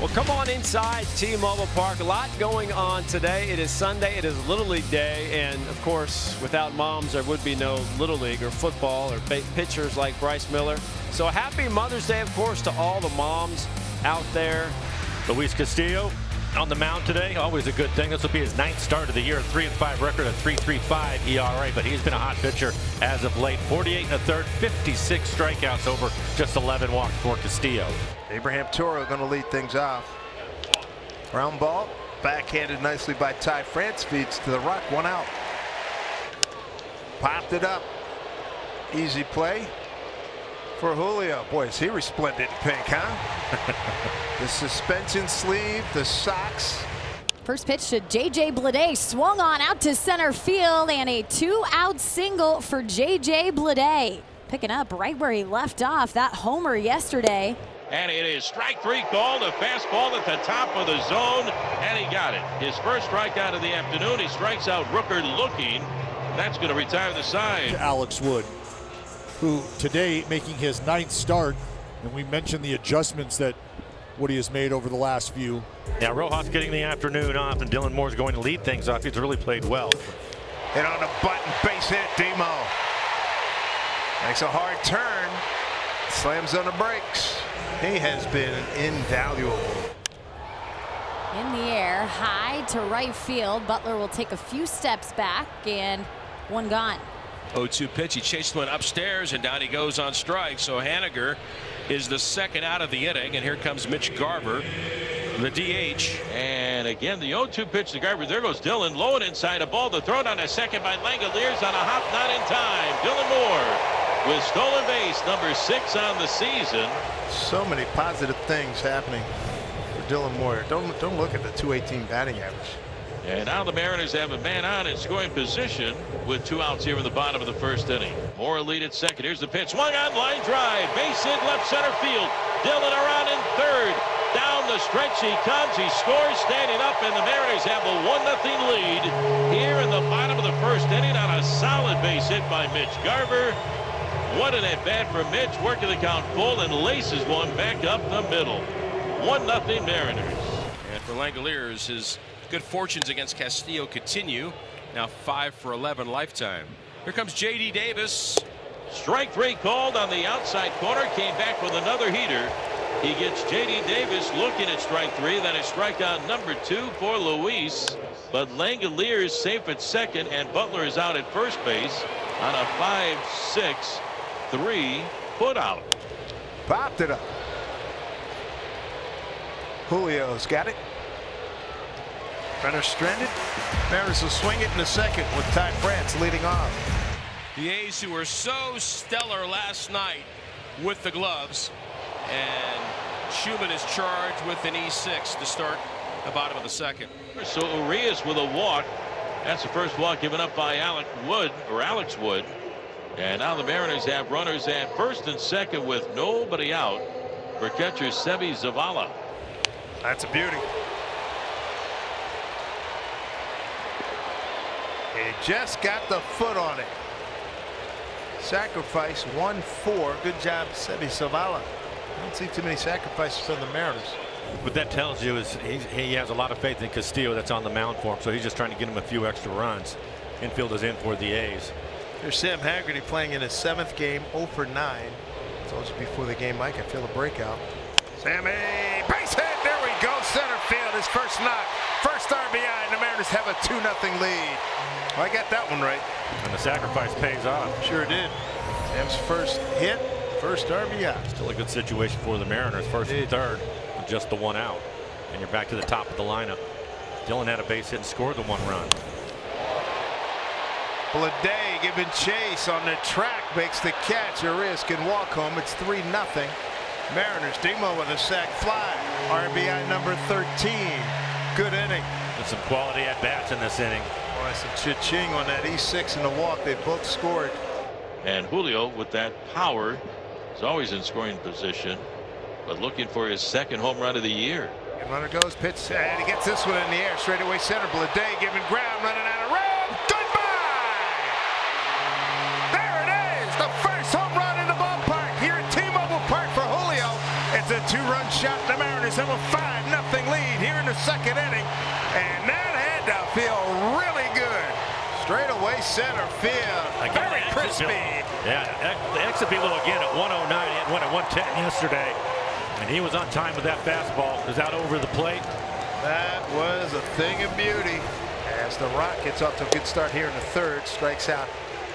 Well, come on inside T-Mobile Park. A lot going on today. It is Sunday. It is Little League Day. And, of course, without moms, there would be no Little League or football or pitchers like Bryce Miller. So happy Mother's Day, of course, to all the moms out there. Luis Castillo on the mound today. Always a good thing. This will be his 9th start of the year. 3-5 record, a 3.35 ERA. But he's been a hot pitcher as of late. 48 1/3, 56 strikeouts over just 11 walks for Castillo. Abraham Toro going to lead things off. Ground ball, backhanded nicely by Ty France, feeds to the rock, 1 out. Popped it up. Easy play for Julio. Boy, is he resplendent in pink, huh? The suspension sleeve, the socks. First pitch to J.J. Bleday, swung on out to center field, and a 2-out single for J.J. Bleday. Picking up right where he left off, that homer yesterday. And it is strike 3 called, a fastball at the top of the zone, and he got it. His first strikeout of the afternoon. He strikes out Rooker looking. That's going to retire the side. Alex Wood, who today making his 9th start, and we mentioned the adjustments that Woody has made over the last few. Yeah, Rojas getting the afternoon off, and Dylan Moore's going to lead things off. He's really played well. Hit on the button, base hit, Demo. Makes a hard turn, slams on the brakes. He has been invaluable. In the air, high to right field. Butler will take a few steps back, and one gone. 0-2 pitch. He chased one upstairs, and down he goes on strike. So Haniger is the second out of the inning, and here comes Mitch Garver, the DH. And again, the 0-2 pitch to Garver. There goes Dylan, low and inside, a ball to throw down to second by Langoliers on a hop, not in time. Dylan Moore with stolen base, number 6 on the season. So many positive things happening for Dylan Moore. Don't look at the .218 batting average. And now the Mariners have a man on in scoring position with 2 outs here in the bottom of the first inning. Moore lead at second. Here's the pitch. Swung on, line drive. Base hit, left center field. Dylan around in third. Down the stretch he comes. He scores standing up, and the Mariners have a 1-0 lead here in the bottom of the first inning on a solid base hit by Mitch Garver. What an at-bat for Mitch, working the count full and laces one back up the middle. 1-0 Mariners. And for Langoliers, his good fortunes against Castillo continue. Now 5 for 11 lifetime. Here comes J.D. Davis. Strike 3 called on the outside corner. Came back with another heater. He gets J.D. Davis looking at strike 3. Then a strikeout number 2 for Luis. But Langoliers safe at second, and Butler is out at first base on a 5-6-3 put out. Popped it up. Julio's got it. Runner stranded. Mariners will swing it in the second with Ty France leading off. The A's, who were so stellar last night with the gloves, and Schumann is charged with an E6 to start the bottom of the second. So Urias with a walk. That's the first walk given up by Alex Wood. And now the Mariners have runners at first and second with nobody out for catcher Sebi Zavala. That's a beauty. He just got the foot on it. Sacrifice 1-4. Good job, Sebi Zavala. I don't see too many sacrifices on the Mariners. What that tells you is he has a lot of faith in Castillo that's on the mound for him, so he's just trying to get him a few extra runs. Infield is in for the A's. Here's Sam Haggerty playing in his 7th game, 0 for 9. I told you before the game, Mike, I feel a breakout. Sammy, base hit, there we go, center field, his first knock, first RBI, and the Mariners have a 2-0 lead. Well, I got that one right. And the sacrifice pays off. Sure did. Sam's first hit, first RBI. Still a good situation for the Mariners, first and third, with just the 1 out. And you're back to the top of the lineup. Dylan had a base hit and scored the 1 run. Bleday giving chase on the track, makes the catch. Urias can walk home. It's 3-0. Mariners, Demo with a sac fly. RBI number 13. Good inning. With some quality at-bats in this inning. Boy, some cha-ching on that E6 and the walk. They both scored. And Julio, with that power, is always in scoring position, but looking for his 2nd home run of the year. And runner goes, pitch, and he gets this one in the air. Straightaway center. Bleday giving ground, running out of room. Goodbye! There it is. The first home run in the ballpark here at T-Mobile Park for Julio. It's a 2-run shot. The Mariners have a 5-0 lead here in the second inning. And that had to feel really good. Straight away center field. Again, Very crispy. Yeah, the exit below again at 109. He had one at 110 yesterday. And he was on time with that fastball. It was out over the plate. That was a thing of beauty. As the Rock gets off to a good start here in the third, strikes out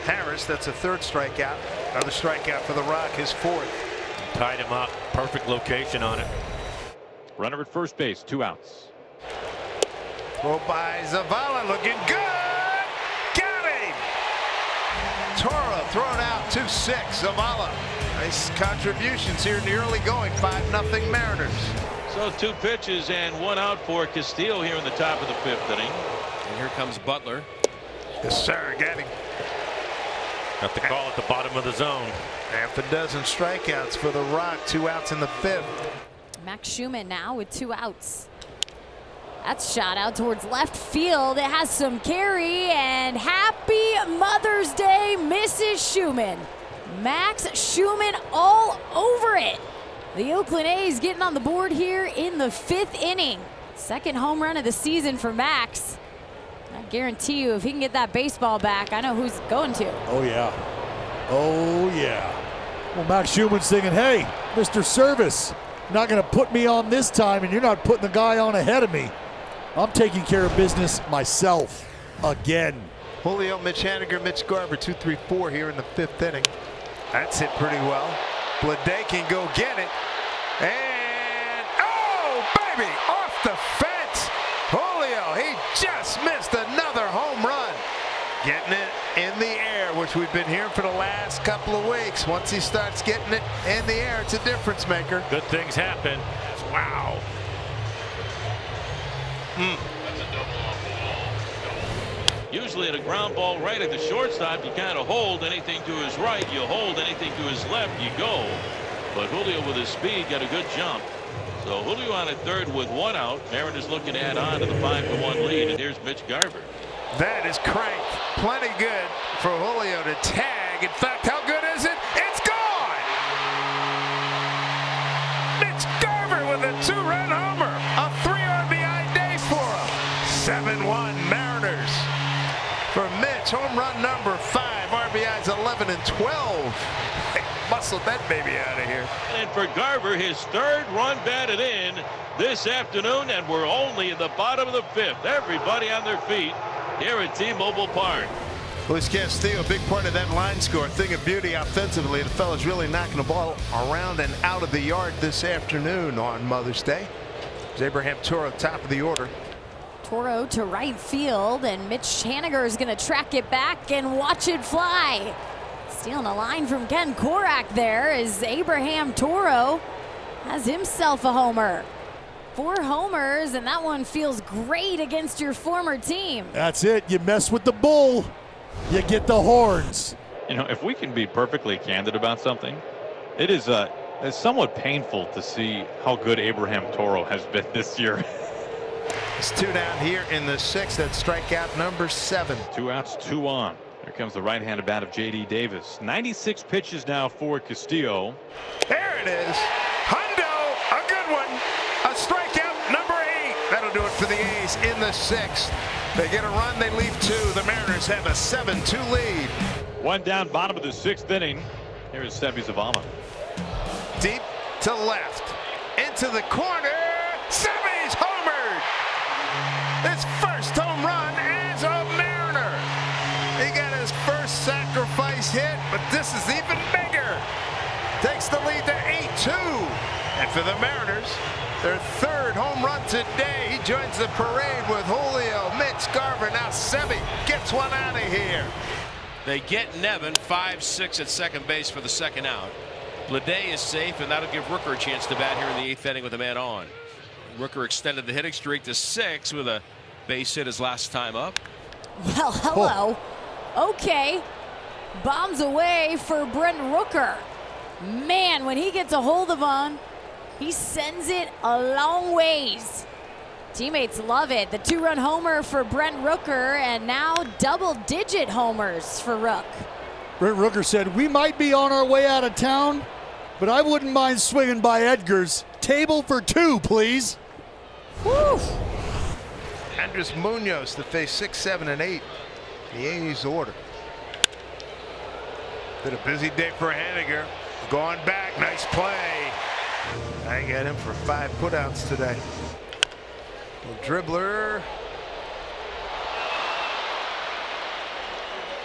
Harris. That's a third strikeout. Another strikeout for the Rock, his fourth. Tied him up. Perfect location on it. Runner at first base, 2 outs. Throw by Zavala, looking good. Got him. Toro thrown out 2-6. Zavala. Nice contributions here in the early going. 5-0 Mariners. So 2 pitches and 1 out for Castillo here in the top of the 5th inning. And here comes Butler. Yes, sir. Got him. Got the call at the bottom of the zone. Half a dozen strikeouts for the Rock. 2 outs in the 5th. Max Schumann now with 2 outs. That's shot out towards left field. It has some carry, and happy Mother's Day, Mrs. Schumann. Max Schumann all over it. The Oakland A's getting on the board here in the 5th inning. Second home run of the season for Max. I guarantee you, if he can get that baseball back, I know who's going to. Oh, yeah. Oh, yeah. Well, Max Schumann's thinking, hey, Mr. Service, not going to put me on this time, and you're not putting the guy on ahead of me. I'm taking care of business myself again. Julio, Mitch Haniger, Mitch Garver, 2-3-4 here in the 5th inning. That's hit pretty well. Bleday can go get it. And, oh, baby, off the fence. Julio, he just missed another home run. Getting it in the air, which we've been hearing for the last couple of weeks. Once he starts getting it in the air, it's a difference maker. Good things happen. Wow. Usually at a ground ball right at the shortstop, you kind of hold anything to his right, you hold anything to his left, you go. But Julio with his speed got a good jump. So Julio on at third with 1 out. Mariners looking to add on to the 5-1 lead. And here's Mitch Garver. That is cranked. Plenty good for Julio to tag. In fact, how good is it? It's gone! Mitch Garver with a 2-run homer. A 3 RBI day for him. 7-1 Mariners. For Mitch, home run number 5. RBIs 11 and 12. Muscled that baby out of here. And for Garver, his 3rd run batted in this afternoon, and we're only in the bottom of the 5th. Everybody on their feet here at T-Mobile Park. Luis Castillo, a big part of that line score. Thing of beauty offensively. The fella's really knocking the ball around and out of the yard this afternoon on Mother's Day. It's Abraham Toro, top of the order. Toro to right field, and Mitch Haniger is going to track it back and watch it fly. Stealing a line from Ken Korak there as Abraham Toro has himself a homer. 4 homers, and that one feels great against your former team. That's it. You mess with the bull, you get the horns. You know, if we can be perfectly candid about something, it is it's somewhat painful to see how good Abraham Toro has been this year. It's 2 down here in the 6th. That's strikeout number 7. 2 outs, 2 on. Here comes the right-handed bat of J.D. Davis. 96 pitches now for Castillo. There it is. Hundo, a good one. A strikeout number 8. That'll do it for the A's in the 6th. They get a run, they leave 2. The Mariners have a 7-2 lead. 1 down, bottom of the 6th inning. Here is Seby Zavala. Deep to left. Into the corner. Seby's homered. His first home run as a Mariner. He got his first sacrifice hit, but this is even bigger. Takes the lead to 8-2. And for the Mariners, their 3rd home run today. He joins the parade with Julio, Mitch Garver. Now Seby gets one out of here. They get Nevin 5-6 at second base for the 2nd out. Bleday is safe, and that'll give Rooker a chance to bat here in the 8th inning with a man on. Rooker extended the hitting streak to 6 with a base hit his last time up. Well, hello. Okay. Bombs away for Brent Rooker. Man, when he gets a hold of one, he sends it a long ways. Teammates love it. The 2-run homer for Brent Rooker, and now double-digit homers for Rook. Brent Rooker said, we might be on our way out of town, but I wouldn't mind swinging by Edgar's table for two, please. Woo. Andres Munoz to face 6, 7, and 8. The A's order. Been a busy day for Haniger. Going back, nice play. I got him for 5 putouts today. Little dribbler.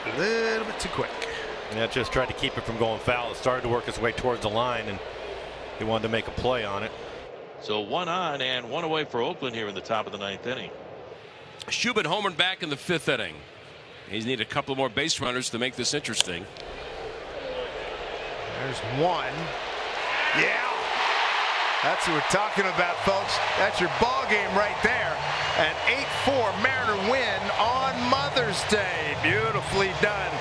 A little bit too quick. Yeah, just tried to keep it from going foul. It started to work its way towards the line, and he wanted to make a play on it. So 1 on and 1 away for Oakland here in the top of the 9th inning. Schubin homered back in the 5th inning. He's needed a couple more base runners to make this interesting. There's 1. Yeah. That's what we're talking about, folks. That's your ball game right there. An 8-4 Mariner win on Mother's Day. Beautifully done.